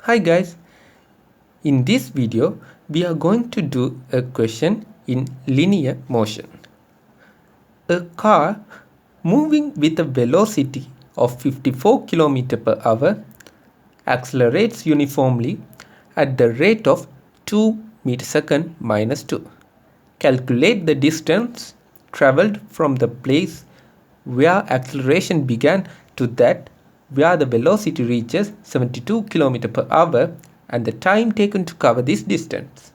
Hi guys, in this video we are going to do a question in linear motion. A car moving with a velocity of 54 km per hour accelerates uniformly at the rate of 2 meter second minus 2. Calculate the distance traveled from the place where acceleration began to that where the velocity reaches 72 km per hour and the time taken to cover this distance.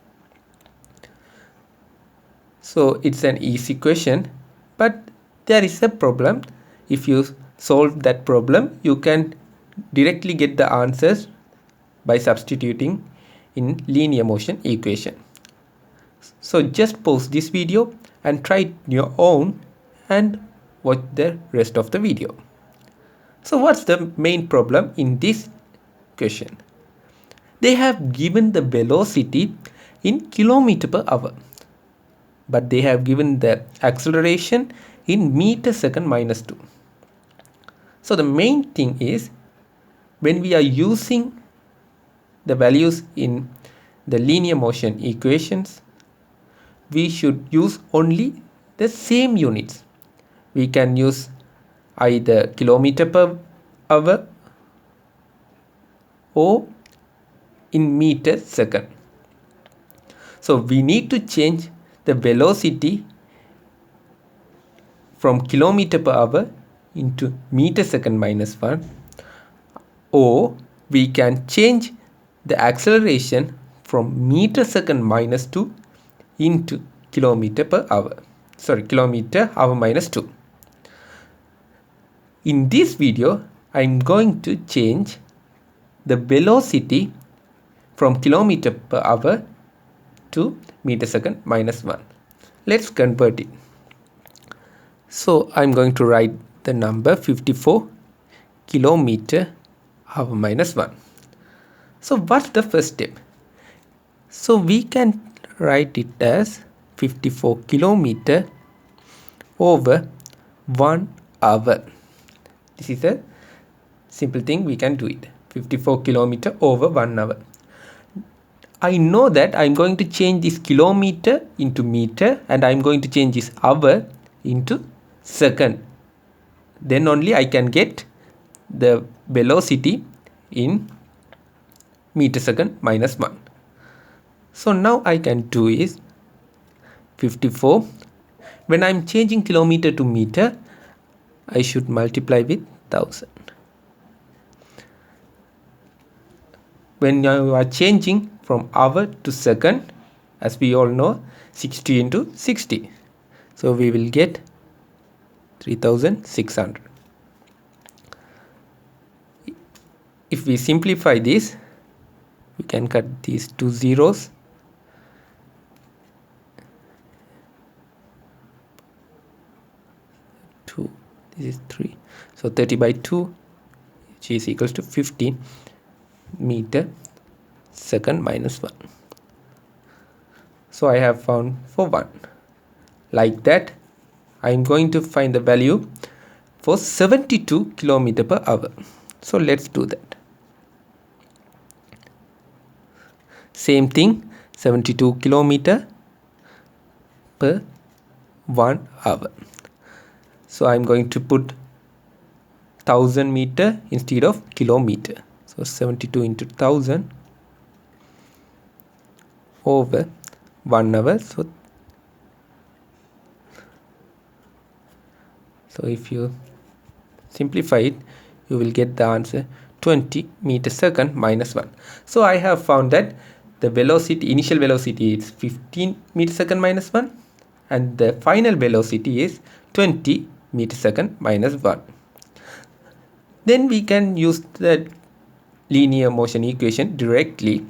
So it's an easy question, but there is a problem. If you solve that problem, you can directly get the answers by substituting in linear motion equation. So just pause this video and try it your own and watch the rest of the video. So what's the main problem in this question? They have given the velocity in kilometer per hour, but they have given the acceleration in meter second minus 2. So the main thing is, when we are using the values in the linear motion equations, we should use only the same units. We can use either kilometer per hour or in meter second. So we need to change the velocity from kilometer per hour into meter second minus 1, or we can change the acceleration from meter second minus 2 into kilometer hour minus 2. In this video, I am going to change the velocity from kilometer per hour to meter second minus 1. Let's convert it. So I'm going to write the number 54 kilometer hour minus 1. So what's the first step? So we can write it as 54 kilometer over 1 hour. This is a simple thing, we can do it. 54 kilometer over 1 hour. I know that I'm going to change this kilometer into meter and I'm going to change this hour into second. Then only I can get the velocity in meter second minus 1. So now I can do is 54. When I'm changing kilometer to meter, I should multiply with 1000. When you are changing from hour to second, as we all know, 60 into 60. So we will get 3600. If we simplify this, we can cut these two zeros. This is 3. So 30 by 2, which is equals to 15 meter second minus 1. So I have found for 1. Like that, I am going to find the value for 72 kilometer per hour. So let's do that. Same thing, 72 kilometer per 1 hour. So I'm going to put 1000 meter instead of kilometer. So 72 into 1000 over 1 hour. So if you simplify it, you will get the answer 20 meter second minus 1. So I have found that the velocity, initial velocity is 15 meter second minus 1 and the final velocity is 20 meter second minus 1. Then we can use the linear motion equation directly.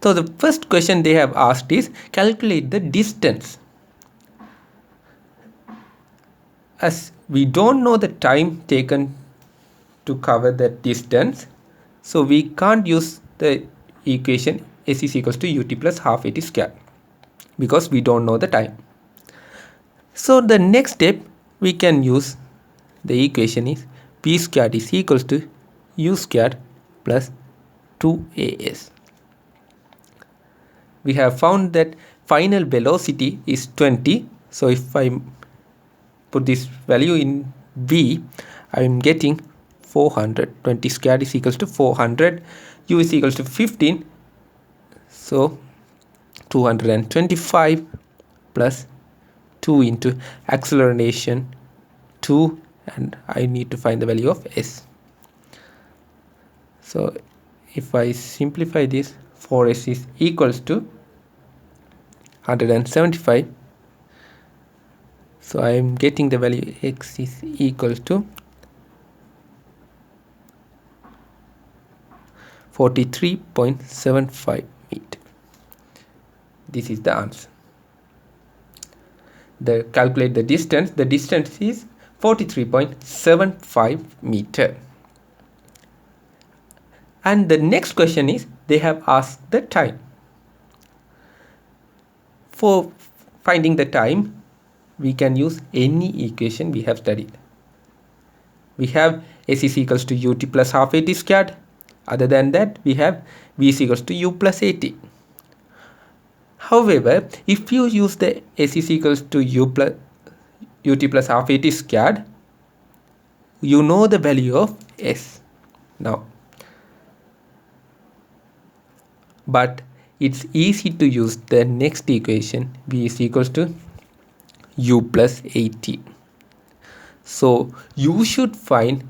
So the first question they have asked is calculate the distance. As we don't know the time taken to cover that distance, so we can't use the equation s is equals to ut plus half at square because we don't know the time. So the next step, we can use the equation is p squared is equals to u squared plus 2as. We have found that final velocity is 20. So if I put this value in v, I am getting 400. 20 squared is equals to 400. U is equals to 15. So 225 plus 2 into acceleration 2, and I need to find the value of s. So if I simplify this, 4s is equals to 175. So I am getting the value x is equal to 43.75 meter. This is the answer. Calculate the distance. The distance is 43.75 meter. And the next question is, they have asked the time. For finding the time, we can use any equation we have studied. We have s is equals to ut plus half at squared. Other than that, we have v is equals to u plus at. However, if you use the s is equals to ut plus half at squared, you know the value of s now. But it's easy to use the next equation, v is equals to u plus 80. So you should find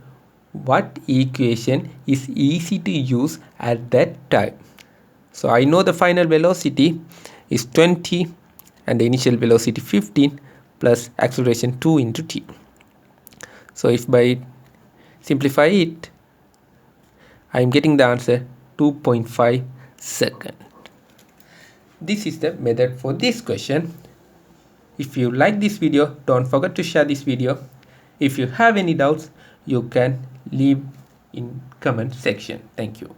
what equation is easy to use at that time. So I know the final velocity is 20 and the initial velocity 15 plus acceleration 2 into t. So if by simplify it, I am getting the answer 2.5 seconds. This is the method for this question. If you like this video, don't forget to share this video. If you have any doubts, you can leave in comment section. Thank you.